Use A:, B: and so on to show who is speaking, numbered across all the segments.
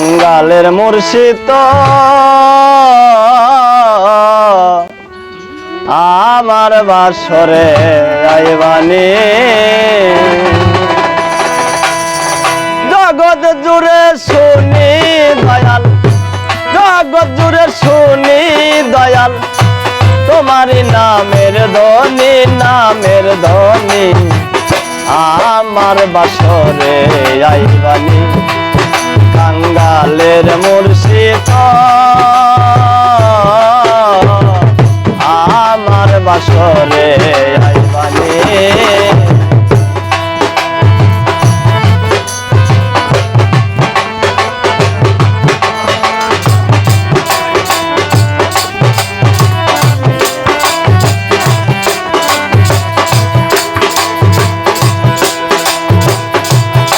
A: কাঙ্গালের মুর্শিদ আমার বাসরে আইবানি জগৎ জুড়ে শুনি দয়াল, জগৎ জুড়ে শুনি দয়াল তোমারি নামের ধ্বনি, নামের ধ্বনি আমার বাসরে আইবানি কাঙ্গালের মুর্শিদ আমার বাসরে আইবানি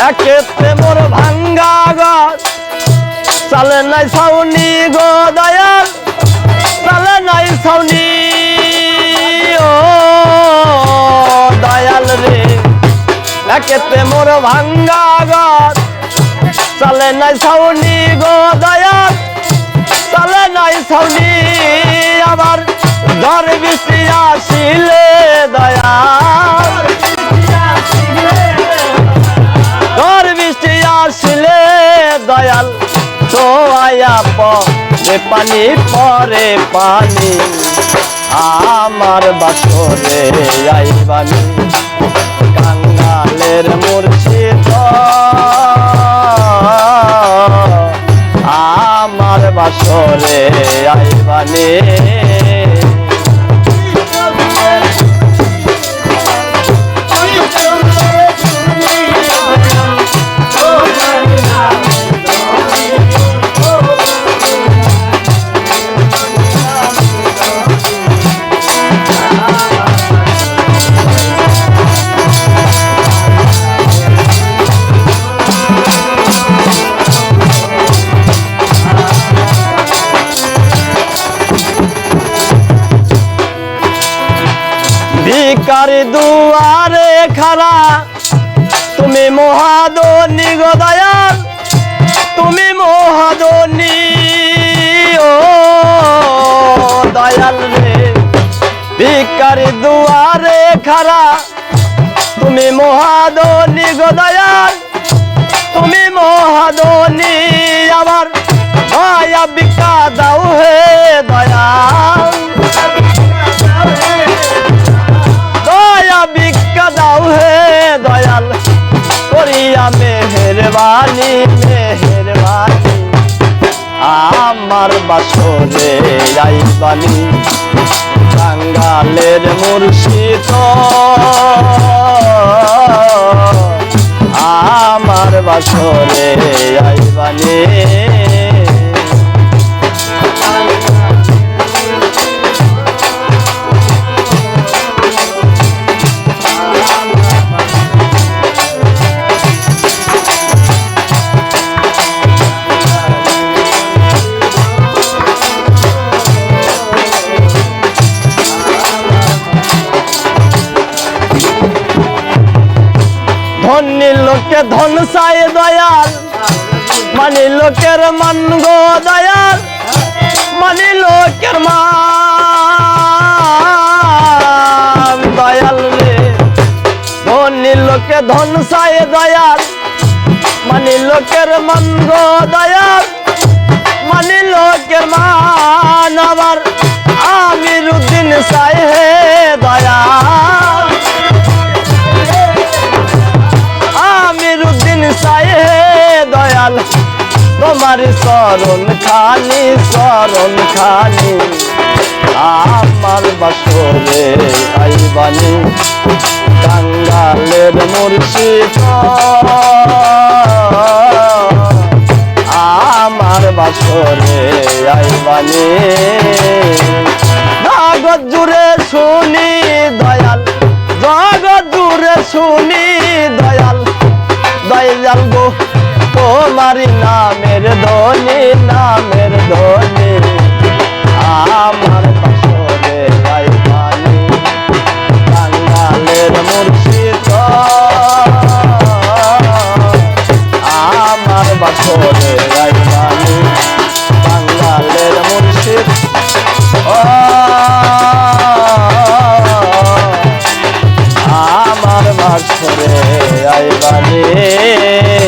A: একেতে মোর ভাঙ্গা গাছ চালে নাই ছাউনি গো দয়াল, চালে নাই ছাউনি ও দয়াল রে। একেতে মোর ভাঙ্গা গাছ চালে নাই ছাউনি গো দয়াল, চালে নাই ছাউনি আবার ঝড় বৃষ্টি আসিলে দয়াল, ঝড় বৃষ্টি আসিলে দয়াল তো আয়া পরে পানি, পরে পানি আমার বাসরে আইবানি কাঙ্গালের মুর্শিদ আমার বাসরে আইবানি ভিখারি দুয়ারে খাড়া তুমি মহাদনী গো দয়াল, তুমি মহাদনী ও দয়াল রে। ভিখারি দুয়ারে খাড়া তুমি মহাদনী গো দয়াল, তুমি মহাদনী আবার দয়া ভিক্ষা দাও হে দয়াল, ভিক্ষা দাও হে দয়াল করিয়া মেহেরবানি, মেহেরবানি আমার বাসরে আইবানি কাঙ্গালের মুর্শিদ আমার বাসরে আইবানি ধনী লোকে ধন চাই দয়াল, মানি লোকের মান গো দয়াল, মানি লোকের মান দয়াল রে। ধনী লোকে ধন চাই দয়াল, মানি লোকের মান গো দয়াল, মানি লোকের মান আবার আমিরুদ্দিন চাই হে দয়াল, আমিরুদ্দিন চাই হে দয়াল তোমার চরণ খানি, চরণ খানি আমার বাসরে আইবানি কাঙ্গালের মুর্শিদ আমার বাসরে আইবানি জগৎ জুড়ে শুনি দয়াল, জগৎ জুড়ে শুনি দয়াল, দয়াল গো তোমারি নামের ধ্বনি, নামের ধ্বনি আমার বাসরে আইবানি কাঙ্গালের মুর্শিদ আমার বাসরে আইবানি। আসরে আইবারে